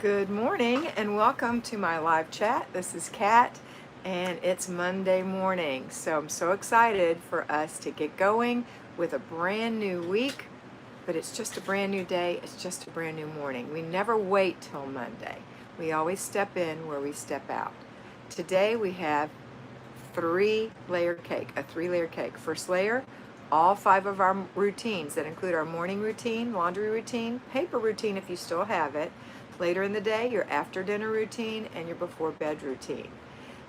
Good morning and welcome to my live chat. This is Kat and it's Monday morning. So I'm so excited for us to get going with a brand new week, but it's just a brand new day. It's just a brand new morning. We never wait till Monday. We always step in where we step out. Today we have a 3-layer cake. First layer, all 5 of our routines that include our morning routine, laundry routine, paper routine if you still have it. Later in the day, your after dinner routine and your before bed routine.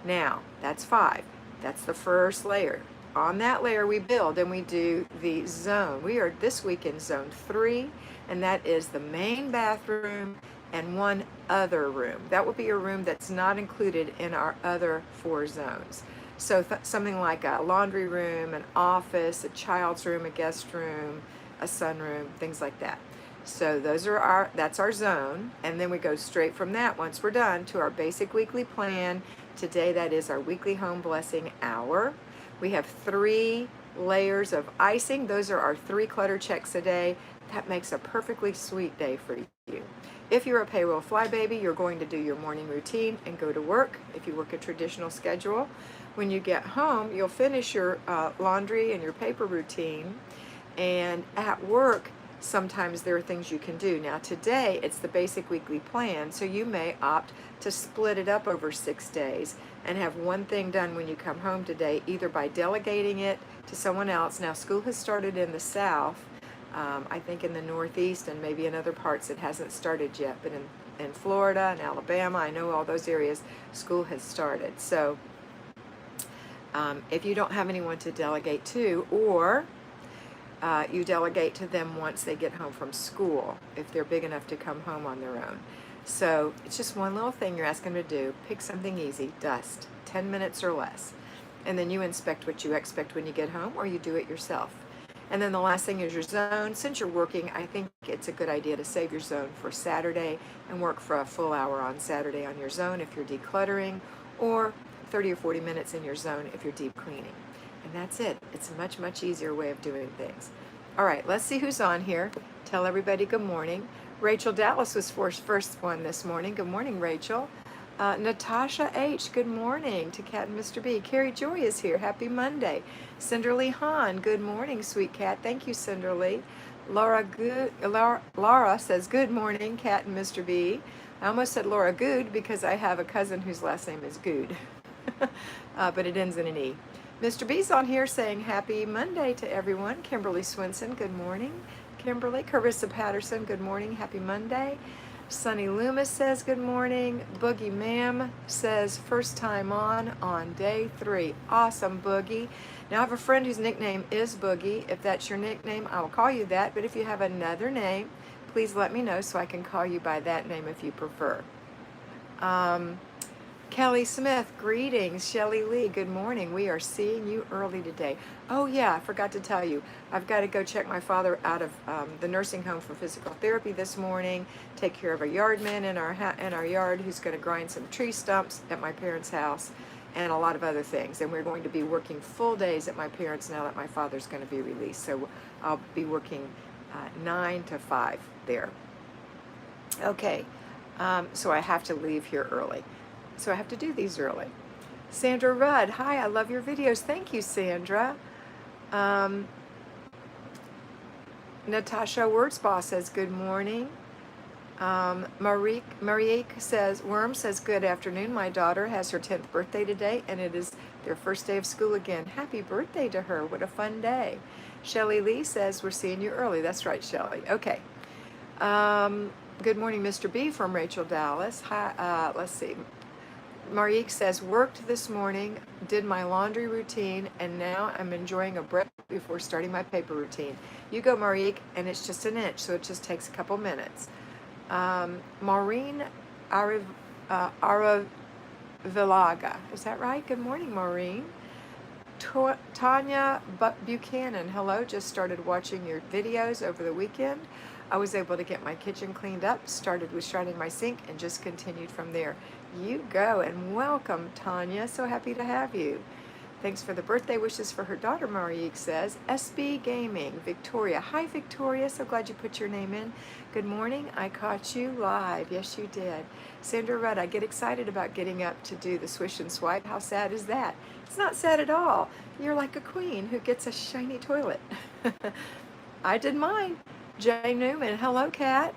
Now, that's 5. That's the first layer. On that layer, we build and we do the zone. We are this week in zone 3, and that is the main bathroom and one other room. That will be a room that's not included in our other 4 zones. So something like a laundry room, an office, a child's room, a guest room, a sunroom, things like that. So that's our zone, and then we go straight from that once we're done to our basic weekly plan. Today that is our weekly home blessing hour. We have 3 layers of icing. Those are our 3 clutter checks a day. That makes a perfectly sweet day for you. If you're a payroll flybaby, you're going to do your morning routine and go to work if you work a traditional schedule. When you get home, you'll finish your laundry and your paper routine, and at work, sometimes there are things you can do. Now today, it's the basic weekly plan, so you may opt to split it up over 6 days and have one thing done when you come home today, either by delegating it to someone else. Now school has started in the South. I think in the Northeast and maybe in other parts it hasn't started yet, but in Florida and Alabama, I know all those areas, school has started. So if you don't have anyone to delegate to, or you delegate to them once they get home from school, if they're big enough to come home on their own. So it's just one little thing you're asking them to do. Pick something easy, dust, 10 minutes or less. And then you inspect what you expect when you get home, or you do it yourself. And then the last thing is your zone. Since you're working, I think it's a good idea to save your zone for Saturday and work for a full hour on Saturday on your zone if you're decluttering, or 30 or 40 minutes in your zone if you're deep cleaning. And that's it. It's a much, much easier way of doing things. All right, let's see who's on here. Tell everybody good morning. Rachel Dallas was first one this morning. Good morning, Rachel. Natasha H., good morning to Kat and Mr. B. Carrie Joy is here. Happy Monday. Cinderly Hahn, good morning, sweet Kat. Thank you, Cinderly. Laura says, good morning, Kat and Mr. B. I almost said Laura Good because I have a cousin whose last name is Good, but it ends in an E. Mr. B's on here saying happy Monday to everyone. Kimberly Swinson, good morning. Kimberly. Carissa Patterson, good morning. Happy Monday. Sunny Loomis says good morning. Boogie Ma'am says first time on day 3. Awesome, Boogie. Now I have a friend whose nickname is Boogie. If that's your nickname, I will call you that. But if you have another name, please let me know so I can call you by that name if you prefer. Kelly Smith, greetings. Shelly Lee, good morning. We are seeing you early today. Oh yeah, I forgot to tell you. I've got to go check my father out of the nursing home for physical therapy this morning, take care of a yard man in our yard who's going to grind some tree stumps at my parents' house, and a lot of other things. And we're going to be working full days at my parents' now that my father's going to be released. So I'll be working 9 to 5 there. Okay, so I have to leave here early. So I have to do these early. Sandra Rudd, hi, I love your videos. Thank you, Sandra. Natasha Wurzbaugh says good morning. Marique says, Worm says good afternoon. My daughter has her 10th birthday today, and it is their first day of school again. Happy birthday to her. What a fun day. Shelly Lee says, we're seeing you early. That's right, Shelly. Okay. Good morning, Mr. B from Rachel Dallas. Hi, let's see. Marique says, worked this morning, did my laundry routine, and now I'm enjoying a break before starting my paper routine. You go, Marique, and it's just an inch, so it just takes a couple minutes. Maureen Aravilaga, is that right? Good morning, Maureen. Tanya Buchanan, hello, just started watching your videos over the weekend. I was able to get my kitchen cleaned up, started with shining my sink, and just continued from there. You go, and welcome, Tanya. So happy to have you. Thanks for the birthday wishes for her daughter, Marique says. SB Gaming, Victoria. Hi, Victoria. So glad you put your name in. Good morning. I caught you live. Yes, you did. Sandra Rudd, I get excited about getting up to do the swish and swipe. How sad is that? It's not sad at all. You're like a queen who gets a shiny toilet. I did mine. Jay Newman. Hello, Kat.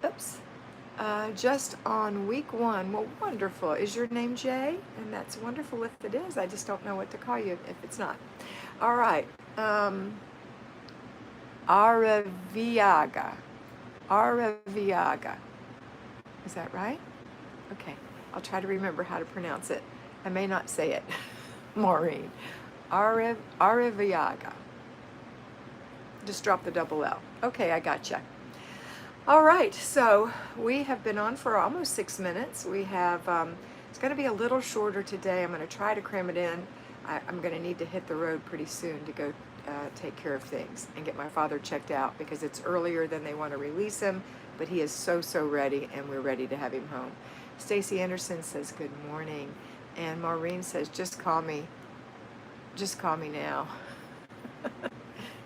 Oops. Just on week 1. Well, wonderful. Is your name Jay? And that's wonderful if it is. I just don't know what to call you if it's not. All right. Araviaga. Araviaga. Is that right? Okay. I'll try to remember how to pronounce it. I may not say it. Maureen. Araviaga. Just drop the double L. Okay, I gotcha. All right, so we have been on for almost 6 minutes. We have, it's going to be a little shorter today. I'm going to try to cram it in. I'm going to need to hit the road pretty soon to go take care of things and get my father checked out because it's earlier than they want to release him, but he is so ready, and we're ready to have him home. Stacy Anderson says good morning, and Maureen says just call me now.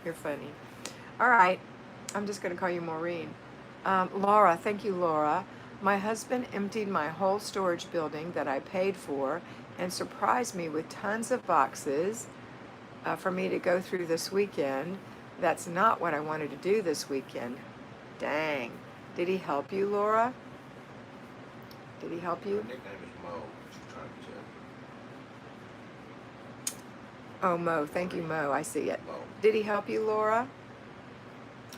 You're funny. All right, I'm just going to call you Maureen. Laura, thank you, Laura. My husband emptied my whole storage building that I paid for and surprised me with tons of boxes for me to go through this weekend. That's not what I wanted to do this weekend. Dang. Did he help you, Laura? Did he help you? Her nickname is Mo. She's trying to Oh, Mo. Thank you, Mo. I see it. Mo. Did he help you, Laura?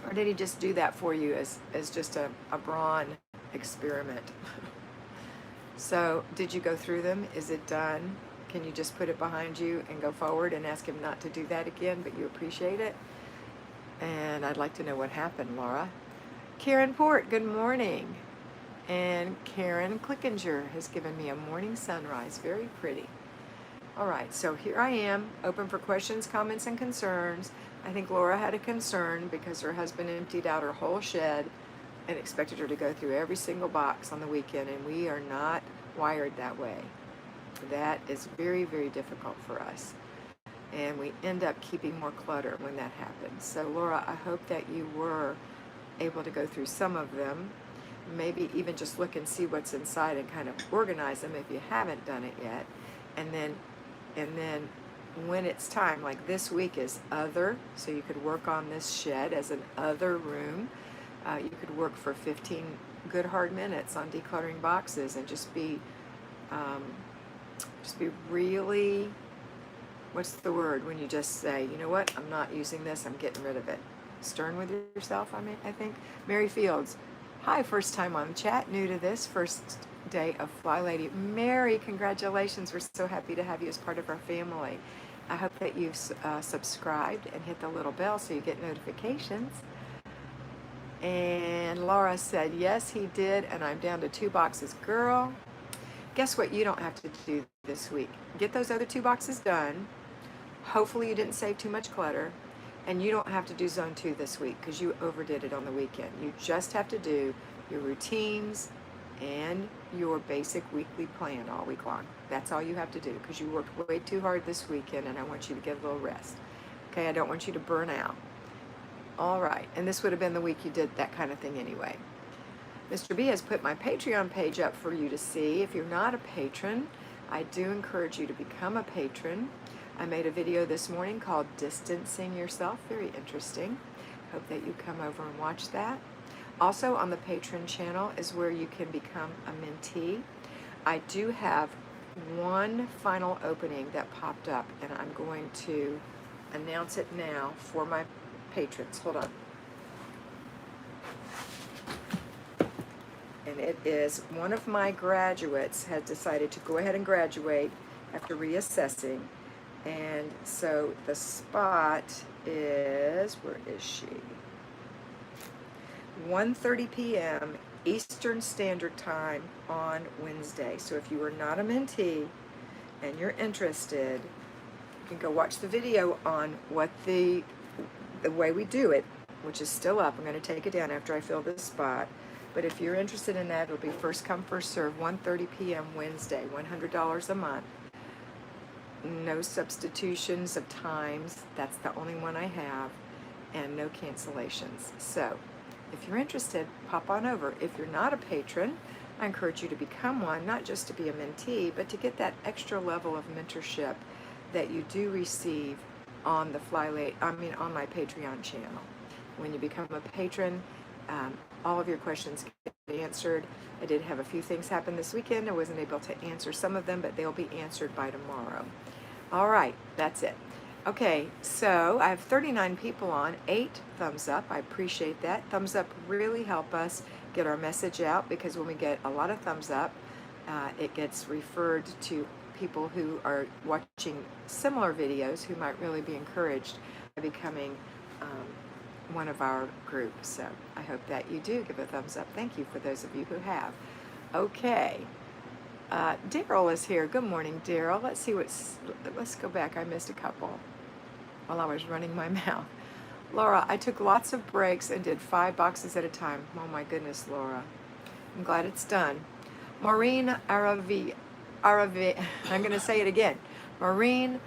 Or did he just do that for you as just a brawn experiment? So did you go through them? Is it done? Can you just put it behind you and go forward and ask him not to do that again, but you appreciate it? And I'd like to know what happened, Laura. Karen Port, good morning. And Karen Clickinger has given me a morning sunrise. Very pretty. All right, so here I am, open for questions, comments, and concerns. I think Laura had a concern because her husband emptied out her whole shed and expected her to go through every single box on the weekend, and we are not wired that way. That is very difficult for us, and we end up keeping more clutter when that happens. So Laura, I hope that you were able to go through some of them, maybe even just look and see what's inside and kind of organize them if you haven't done it yet. And then when it's time, like this week is other, so you could work on this shed as an other room. You could work for 15 good hard minutes on decluttering boxes and just be really, what's the word when you just say, you know what, I'm not using this, I'm getting rid of it. Stern with yourself, I think. Mary Fields, hi, first time on chat, new to this, first day of Flylady. Mary, congratulations. We're so happy to have you as part of our family. I hope that you've subscribed and hit the little bell so you get notifications. And Laura said, yes, he did, and I'm down to 2 boxes. Girl, guess what you don't have to do this week? Get those other 2 boxes done. Hopefully you didn't save too much clutter. And you don't have to do zone 2 this week because you overdid it on the weekend. You just have to do your routines and your basic weekly plan all week long. That's all you have to do because you worked way too hard this weekend, and I want you to get a little rest. Okay, I don't want you to burn out. All right, and this would have been the week you did that kind of thing anyway. Mr. B has put my Patreon page up for you to see. If you're not a patron, I do encourage you to become a patron. I made a video this morning called Distancing Yourself. Very interesting. Hope that you come over and watch that. Also on the Patreon channel is where you can become a mentee. I do have one final opening that popped up, and I'm going to announce it now for my patrons. Hold on. And it is one of my graduates has decided to go ahead and graduate after reassessing. And so the spot is, where is she? 1:30 p.m. Eastern Standard Time on Wednesday. So if you are not a mentee and you're interested, you can go watch the video on what the way we do it, which is still up. I'm going to take it down after I fill this spot. But if you're interested in that, it'll be first come, first serve, 1:30 p.m. Wednesday, $100 a month. no substitutions of times. That's the only one I have, and no cancellations. So if you're interested, pop on over. If you're not a patron, I encourage you to become one, not just to be a mentee, but to get that extra level of mentorship that you do receive on the on my Patreon channel. When you become a patron, all of your questions get answered. I did have a few things happen this weekend. I wasn't able to answer some of them, but they'll be answered by tomorrow. All right, that's it. Okay, so I have 39 people on, 8 thumbs up. I appreciate that. Thumbs up really help us get our message out, because when we get a lot of thumbs up, it gets referred to people who are watching similar videos who might really be encouraged by becoming one of our groups. So I hope that you do give a thumbs up. Thank you for those of you who have. Okay. Daryl is here. Good morning, Daryl. Let's go back. I missed a couple while I was running my mouth. Laura, I took lots of breaks and did 5 boxes at a time. Oh my goodness, Laura. I'm glad it's done. Maureen I'm going to say it again. Maureen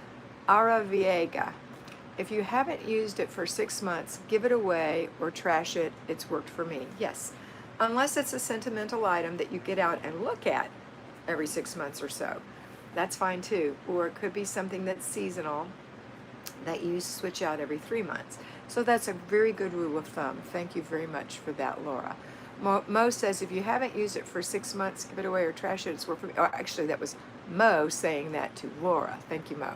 Araviega. If you haven't used it for 6 months, give it away or trash it. It's worked for me. Yes. Unless it's a sentimental item that you get out and look at every 6 months or so. That's fine too. Or it could be something that's seasonal that you switch out every 3 months. So that's a very good rule of thumb. Thank you very much for that, Laura. Mo says, if you haven't used it for 6 months, give it away or trash it. It's worked for me. Oh, actually, that was Mo saying that to Laura. Thank you, Mo.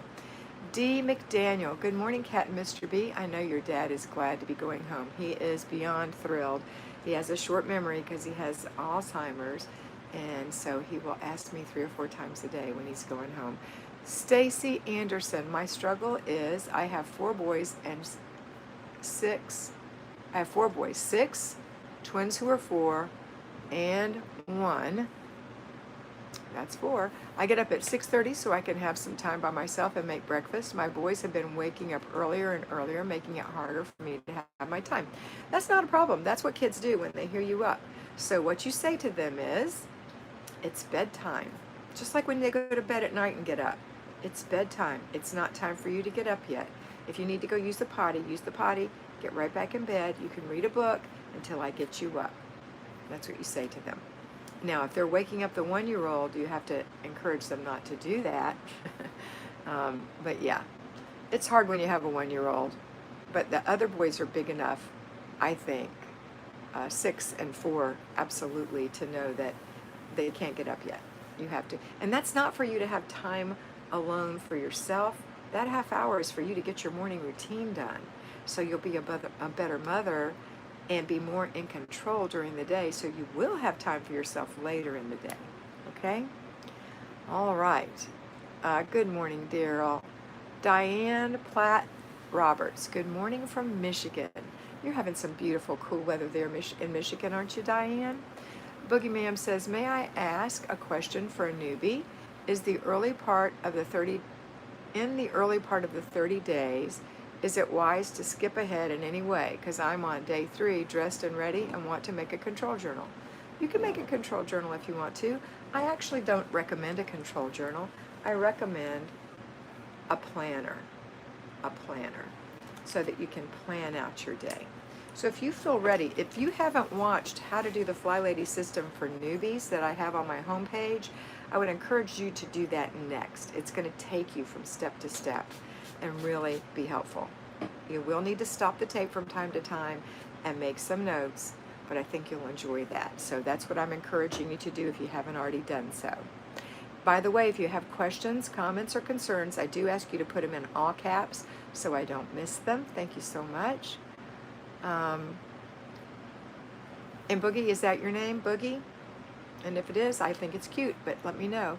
D. McDaniel, good morning, Kat and Mr. B. I know your dad is glad to be going home. He is beyond thrilled. He has a short memory because he has Alzheimer's, and so he will ask me 3 or 4 times a day when he's going home. Stacy Anderson, my struggle is I have 4 boys and 6. I have 4 boys, 6 twins who are 4, and 1. That's 4. I get up at 6:30 so I can have some time by myself and make breakfast. My boys have been waking up earlier and earlier, making it harder for me to have my time. That's not a problem. That's what kids do when they hear you up. So what you say to them is, it's bedtime. Just like when they go to bed at night and get up. It's bedtime. It's not time for you to get up yet. If you need to go use the potty, get right back in bed. You can read a book until I get you up. That's what you say to them. Now, if they're waking up the 1-year-old, you have to encourage them not to do that. But yeah, it's hard when you have a 1-year-old. But the other boys are big enough, I think, 6 and 4, absolutely, to know that they can't get up yet. You have to. And that's not for you to have time alone for yourself. That half hour is for you to get your morning routine done. So you'll be a better mother and be more in control during the day, so you will have time for yourself later in the day. Okay? All right. Good morning, Daryl. Diane Platt Roberts. Good morning from Michigan. You're having some beautiful, cool weather there in Michigan, aren't you, Diane? Boogie Ma'am says, may I ask a question for a newbie? In the early part of the 30 days, is it wise to skip ahead in any way? Because I'm on day 3, dressed and ready, and want to make a control journal. You can make a control journal if you want to. I actually don't recommend a control journal. I recommend a planner, so that you can plan out your day. So if you feel ready, if you haven't watched how to do the Flylady system for newbies that I have on my homepage, I would encourage you to do that next. It's going to take you from step to step and really be helpful. You will need to stop the tape from time to time and make some notes, but I think you'll enjoy that. So that's what I'm encouraging you to do if you haven't already done so. By the way, if you have questions, comments, or concerns, I do ask you to put them in all caps so I don't miss them. Thank you so much. And Boogie, is that your name, Boogie? And if it is, I think it's cute, but let me know.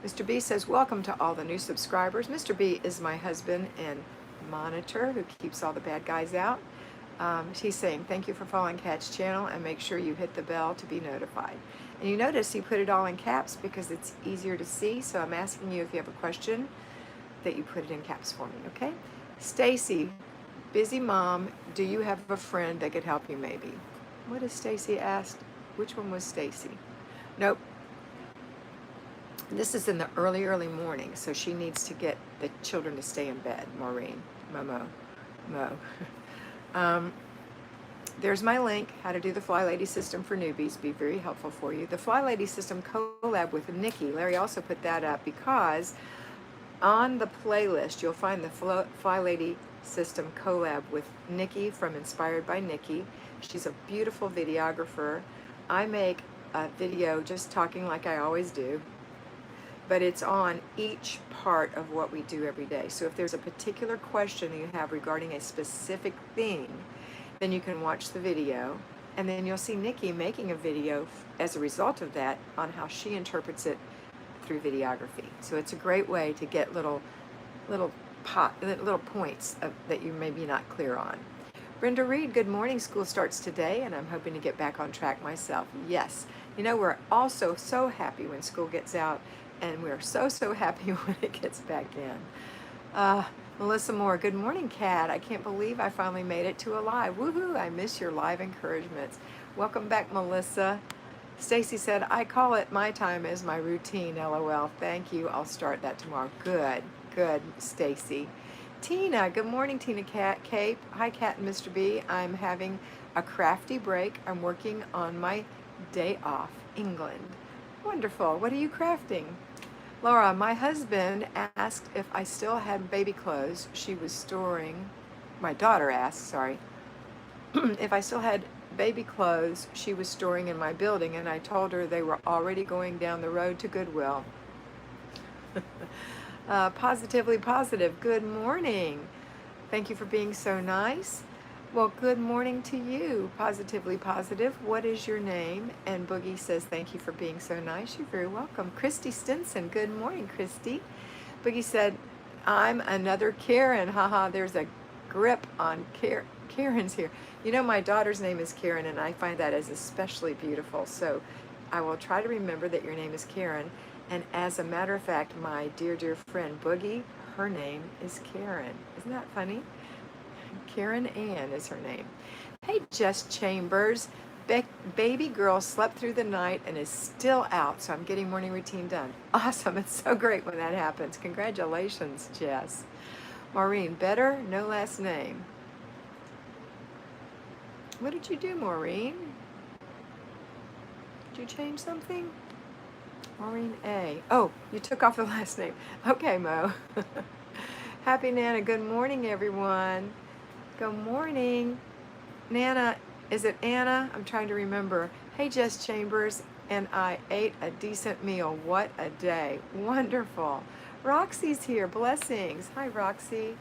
Mr. B says, welcome to all the new subscribers. Mr. B is my husband and monitor who keeps all the bad guys out. He's saying, thank you for following Kat's channel and make sure you hit the bell to be notified. And you notice he put it all in caps because it's easier to see. So I'm asking you if you have a question that you put it in caps for me, okay? Stacy, busy mom, do you have a friend that could help you maybe? What has Stacy asked? Which one was Stacy? Nope. This is in the early morning, so she needs to get the children to stay in bed, Maureen. Mo. um, There's my link, how to do the Flylady system for newbies, be very helpful for you. The Flylady system collab with Nikki. Larry also put that up because on the playlist you'll find the Flylady system collab with Nikki from Inspired by Nikki. She's a beautiful videographer. I make a video just talking like I always do, but it's on each part of what we do every day. So if there's a particular question you have regarding a specific thing, then you can watch the video, and then you'll see Nikki making a video as a result of that on how she interprets it through videography. So it's a great way to get little points that you may be not clear on. Brenda Reed, good morning. School starts today, and I'm hoping to get back on track myself. Yes, you know, we're also so happy when school gets out, and we're so happy when it gets back in. Melissa Moore, good morning, Kat. I can't believe I finally made it to a live. Woohoo, I miss your live encouragements. Welcome back, Melissa. Stacy said, I call it my time as my routine, LOL. Thank you. I'll start that tomorrow. Good, Stacy. Tina, good morning, Tina Cape. Hi, Kat and Mr. B. I'm having a crafty break. I'm working on my day off, England. Wonderful. What are you crafting? Laura, my husband asked if I still had baby clothes she was storing. My daughter asked, sorry, if I still had baby clothes she was storing in my building, and I told her they were already going down the road to Goodwill. Positively positive, good morning. Thank you for being so nice. Well, good morning to you, Positively Positive. What is your name? And Boogie says, thank you for being so nice. You're very welcome. Christy Stinson, good morning, Christy. Boogie said, I'm another Karen. Haha, there's a grip on Karen's here. You know, my daughter's name is Karen, and I find that as especially beautiful. So I will try to remember that your name is Karen. And as a matter of fact, my dear friend Boogie, her name is Karen. Isn't that funny? Karen Ann is her name. Hey, Jess Chambers. Baby girl slept through the night and is still out, so I'm getting morning routine done. Awesome. It's so great when that happens. Congratulations, Jess. Maureen, better, no last name. What did you do, Maureen? Did you change something? Maureen A. Oh, you took off the last name. Okay, Mo. Happy Nana. Good morning, everyone. Good morning. Nana, is it Anna? I'm trying to remember. Hey, Jess Chambers, and I ate a decent meal. What a day. Wonderful. Roxy's here. Blessings. Hi, Roxy.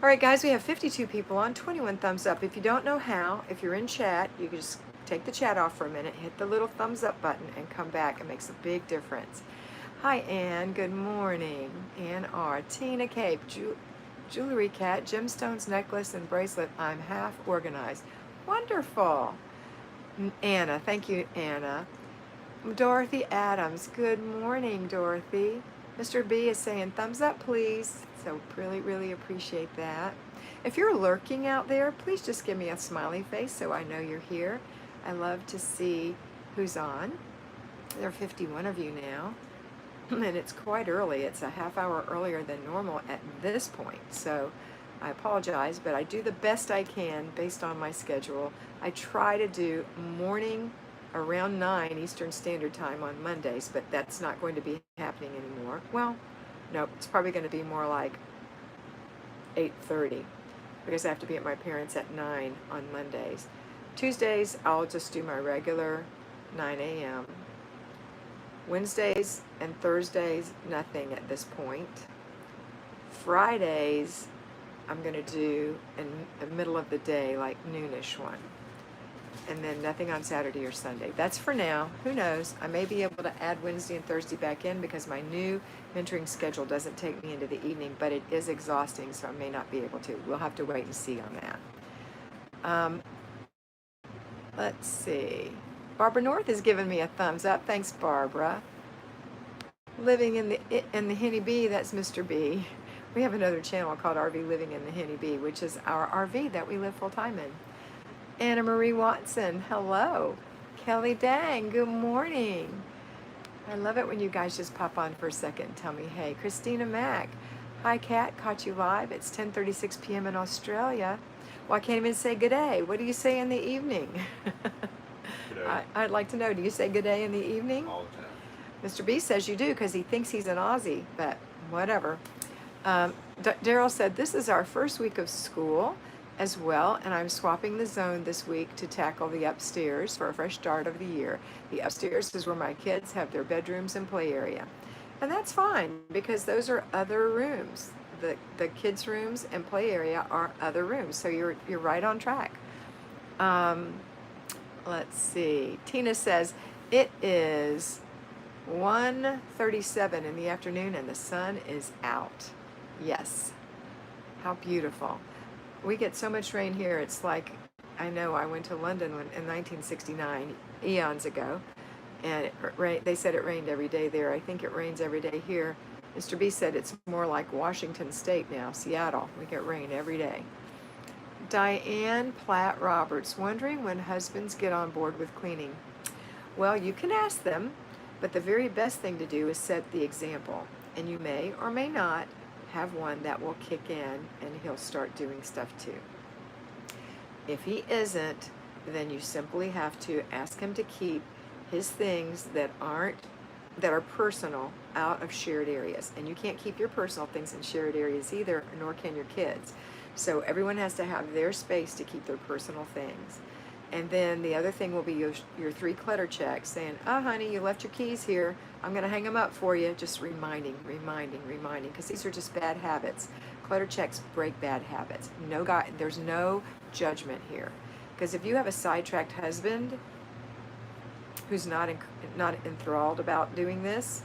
All right, guys, we have 52 people on, 21 thumbs up. If you don't know how, if you're in chat, you can just take the chat off for a minute, hit the little thumbs up button, and come back. It makes a big difference. Hi, Ann. Good morning. Ann R. Tina Cape. Jewelry Kat, gemstones, necklace, and bracelet. I'm half organized. Wonderful. Anna, thank you, Anna. Dorothy Adams, good morning, Dorothy. Mr. B is saying thumbs up, please. So really appreciate that. If you're lurking out there, please just give me a smiley face so I know you're here. I love to see who's on. There are 51 of you now. And it's quite early. It's a half hour earlier than normal at this point. So I apologize, but I do the best I can based on my schedule. I try to do morning around 9 Eastern Standard Time on Mondays, but that's not going to be happening anymore. Well, no, it's probably going to be more like 8:30 because I have to be at my parents' at 9 on Mondays. Tuesdays, I'll just do my regular 9 a.m. Wednesdays and Thursdays, nothing at this point. Fridays, I'm going to do in the middle of the day, like noonish one. And then nothing on Saturday or Sunday. That's for now. Who knows? I may be able to add Wednesday and Thursday back in because my new mentoring schedule doesn't take me into the evening, but it is exhausting, so I may not be able to. We'll have to wait and see on that. Let's see. Barbara North has given me a thumbs up. Thanks, Barbara. Living in the Henny Bee, that's Mr. B. We have another channel called RV Living in the Henny Bee, which is our RV that we live full-time in. Anna Marie Watson, hello. Kelly Dang, good morning. I love it when you guys just pop on for a second and tell me hey. Christina Mack, Hi, Kat. Caught you live. It's 10:36 p.m. in Australia. Well, I can't even say good day. What do you say in the evening? Good day. I'd like to know. Do you say good day in the evening? All the time. Mr. B says you do because he thinks he's an Aussie, but whatever. Daryl said, this is our first week of school as well, and I'm swapping the zone this week to tackle the upstairs for a fresh start of the year. The upstairs is where my kids have their bedrooms and play area. And that's fine because those are other rooms. The kids' rooms and play area are other rooms, so you're right on track. Let's see. Tina says, it is 1:37 in the afternoon and the sun is out. Yes. How beautiful. We get so much rain here. It's like, I know I went to London in 1969, eons ago, and they said it rained every day there. I think it rains every day here. Mr. B said it's more like Washington State now, Seattle. We get rain every day. Diane Platt Roberts, wondering when husbands get on board with cleaning. Well, you can ask them, but the very best thing to do is set the example. And you may or may not have one that will kick in and he'll start doing stuff too. If he isn't, then you simply have to ask him to keep his things that are personal out of shared areas. And you can't keep your personal things in shared areas either, nor can your kids. So everyone has to have their space to keep their personal things. And then the other thing will be your 3 clutter checks saying, oh honey, you left your keys here. I'm gonna hang them up for you. Just reminding, because these are just bad habits. Clutter checks break bad habits. There's no judgment here. Because if you have a sidetracked husband who's not enthralled about doing this,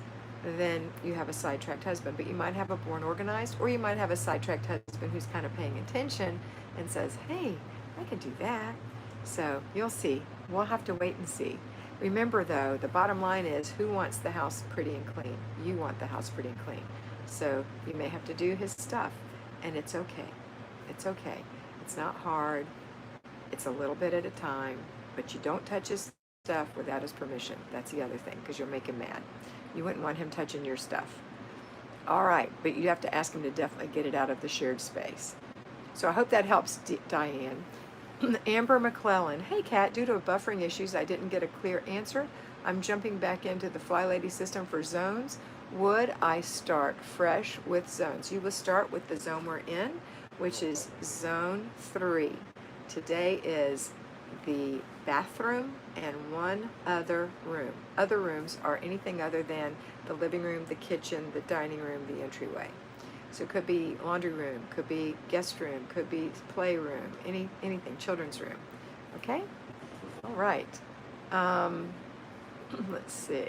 then you have a sidetracked husband. But you might have a born organized, or you might have a sidetracked husband who's kind of paying attention and says, hey, I can do that. So you'll see. We'll have to wait and see. Remember though, the bottom line is, who wants the house pretty and clean? You want the house pretty and clean. So you may have to do his stuff, and it's okay. It's okay. It's not hard. It's a little bit at a time, but you don't touch his stuff without his permission. That's the other thing, because you'll make him mad. You wouldn't want him touching your stuff. All right, but you have to ask him to definitely get it out of the shared space. So I hope that helps, Diane. Amber McClellan, hey Kat, due to buffering issues, I didn't get a clear answer. I'm jumping back into the Flylady system for zones. Would I start fresh with zones? You will start with the zone we're in, which is zone 3. Today is the bathroom and one other room. Other rooms are anything other than the living room, the kitchen, the dining room, the entryway. So it could be laundry room, could be guest room, could be playroom, anything, children's room. Okay? All right. Let's see.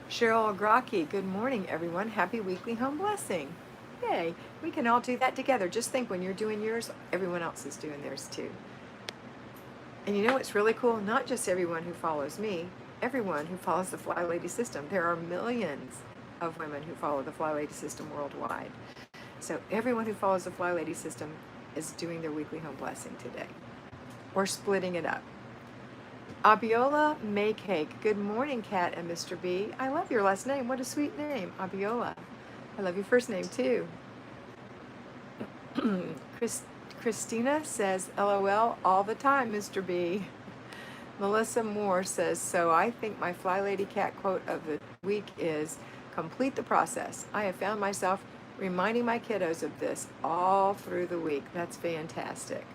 Cheryl Grocki, good morning, everyone. Happy weekly home blessing. Yay. We can all do that together. Just think, when you're doing yours, everyone else is doing theirs too. And you know what's really cool? Not just everyone who follows me, everyone who follows the Flylady system. There are millions of women who follow the Flylady system worldwide. So everyone who follows the Flylady system is doing their weekly home blessing today, or splitting it up. Abiola Maycake, good morning, Kat and Mr. B. I love your last name. What a sweet name, Abiola. I love your first name too. Christina says, LOL all the time, Mr. B. Melissa Moore says, so I think my Flylady Kat quote of the week is, complete the process. I have found myself reminding my kiddos of this all through the week. That's fantastic.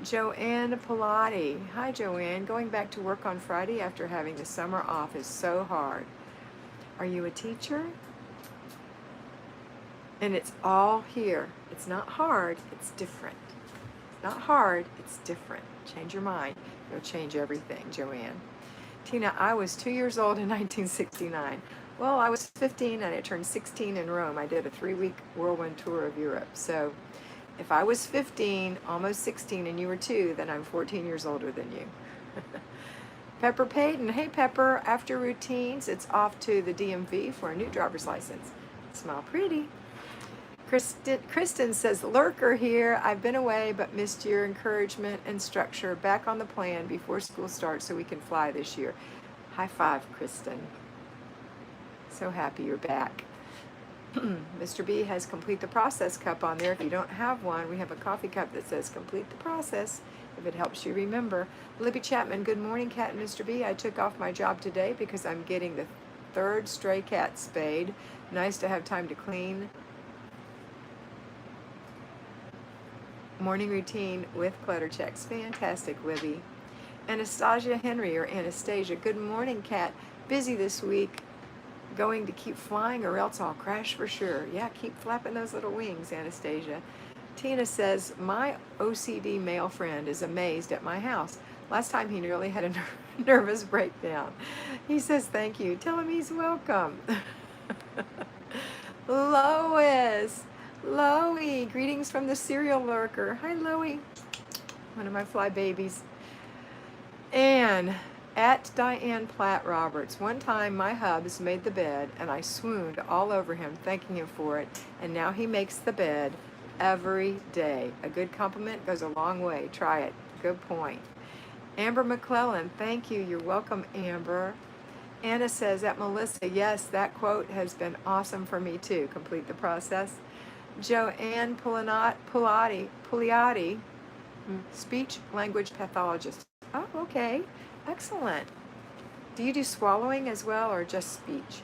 Joanne Pilati. Hi, Joanne. Going back to work on Friday after having the summer off is so hard. Are you a teacher? And it's all here. It's not hard, it's different. It's not hard, it's different. Change your mind. It'll change everything, Joanne. Tina, I was 2 years old in 1969. Well, I was 15 and I turned 16 in Rome. I did a 3-week whirlwind tour of Europe. So if I was 15, almost 16, and you were 2, then I'm 14 years older than you. Pepper Payton, hey Pepper, after routines, it's off to the DMV for a new driver's license. Smile pretty. Kristen says, lurker here. I've been away but missed your encouragement and structure. Back on the plan before school starts so we can fly this year. High five, Kristen. So happy you're back. Mr. B has Complete the Process cup on there. If you don't have one, we have a coffee cup that says Complete the Process, if it helps you remember. Libby Chapman, good morning, Kat and Mr. B. I took off my job today because I'm getting the third stray cat spayed. Nice to have time to clean. Morning routine with clutter checks. Fantastic, Libby. Anastasia Henry, or Anastasia, good morning, Kat. Busy this week. Going to keep flying or else I'll crash for sure. Yeah, keep flapping those little wings, Anastasia. Tina says, my OCD male friend is amazed at my house. Last time he nearly had a nervous breakdown. He says, thank you. Tell him he's welcome. Lois. Loie, greetings from the serial lurker. Hi, Loie. One of my fly babies. And at Diane Platt Roberts, one time my hubs made the bed and I swooned all over him, thanking him for it. And now he makes the bed every day. A good compliment goes a long way. Try it. Good point. Amber McClellan, thank you. You're welcome, Amber. Anna says, at Melissa, yes, that quote has been awesome for me too. Complete the process. Joanne Pugliati, speech language pathologist. Oh, okay. Excellent. Do you do swallowing as well or just speech?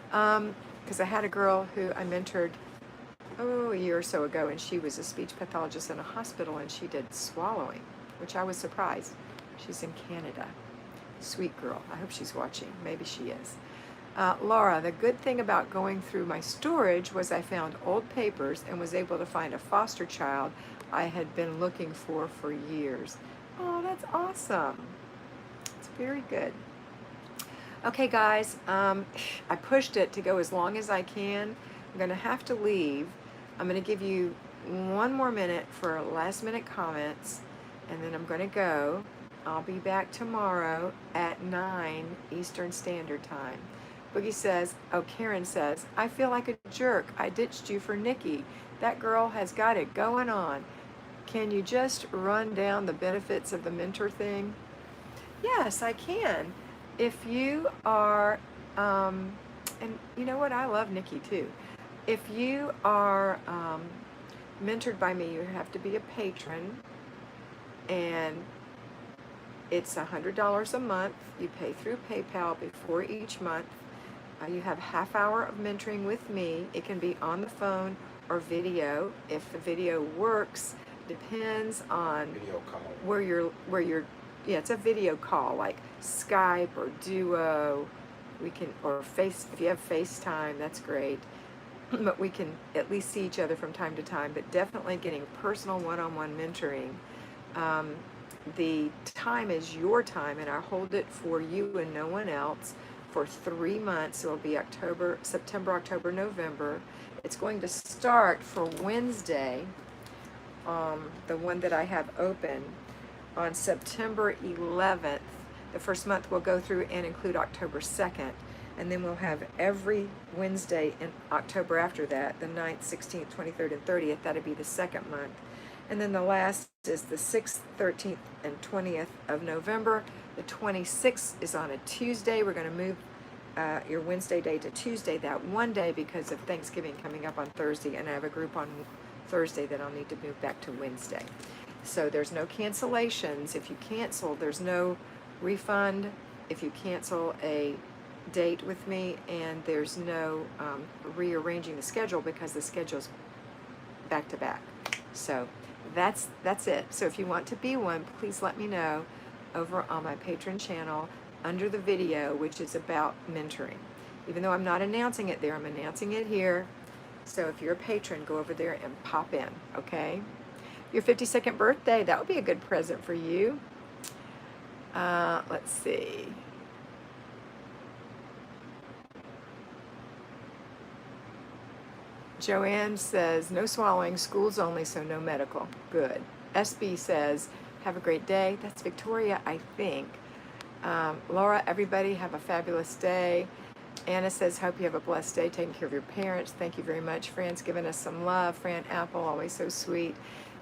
Because I had a girl who I mentored a year or so ago, and she was a speech pathologist in a hospital, and she did swallowing, which I was surprised. She's in Canada. Sweet girl. I hope she's watching. Maybe she is. Laura, the good thing about going through my storage was I found old papers and was able to find a foster child I had been looking for years. Oh, that's awesome. It's very good. Okay, guys, I pushed it to go as long as I can. I'm going to have to leave. I'm going to give you one more minute for last minute comments, and then I'm going to go. I'll be back tomorrow at 9 Eastern Standard Time. Boogie says, oh, Karen says, I feel like a jerk. I ditched you for Nikki. That girl has got it going on. Can you just run down the benefits of the mentor thing? Yes, I can. If you are, and you know what? I love Nikki too. If you are mentored by me, you have to be a patron, and it's $100 a month. You pay through PayPal before each month. You have a half hour of mentoring with me. It can be on the phone or video. If the video works, depends on Video call. where you're. Yeah, it's a video call like Skype or Duo. We can, or if you have FaceTime, that's great. But we can at least see each other from time to time. But definitely getting personal one-on-one mentoring. The time is your time, and I hold it for you and no one else for 3 months. So it'll be September, October, November. It's going to start for Wednesday, the one that I have open, on September 11th. The first month we'll go through and include October 2nd. And then we'll have every Wednesday in October after that, the 9th, 16th, 23rd, and 30th. That'll be the second month. And then the last is the 6th, 13th, and 20th of November. The 26th is on a Tuesday. We're going to move your Wednesday day to Tuesday that one day because of Thanksgiving coming up on Thursday. And I have a group on Thursday that I'll need to move back to Wednesday. So there's no cancellations. If you cancel, there's no refund if you cancel a date with me, and there's no rearranging the schedule because the schedule's back to back. So that's it. So if you want to be one, please let me know over on my patron channel under the video, which is about mentoring. Even though I'm not announcing it there, I'm announcing it here. So if you're a patron, go over there and pop in, okay? Your 52nd birthday, that would be a good present for you. Let's see. Joanne says, no swallowing, schools only, so no medical. Good. SB says, have a great day. That's Victoria, I think. Laura, everybody have a fabulous day. Anna says, hope you have a blessed day taking care of your parents. Thank you very much. Fran's giving us some love. Fran Apple, always so sweet.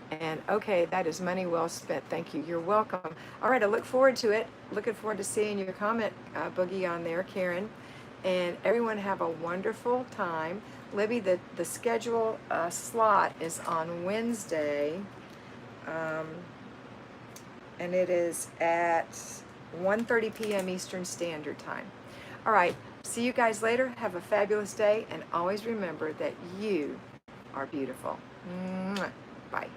And okay, that is money well spent. Thank you. You're welcome. All right, I look forward to it. Looking forward to seeing your comment, Boogie, on there, Karen. And everyone have a wonderful time. Libby, the schedule slot is on Wednesday, and it is at 1:30 p.m. Eastern Standard Time. All right, see you guys later. Have a fabulous day, and always remember that you are beautiful. Mwah. Bye.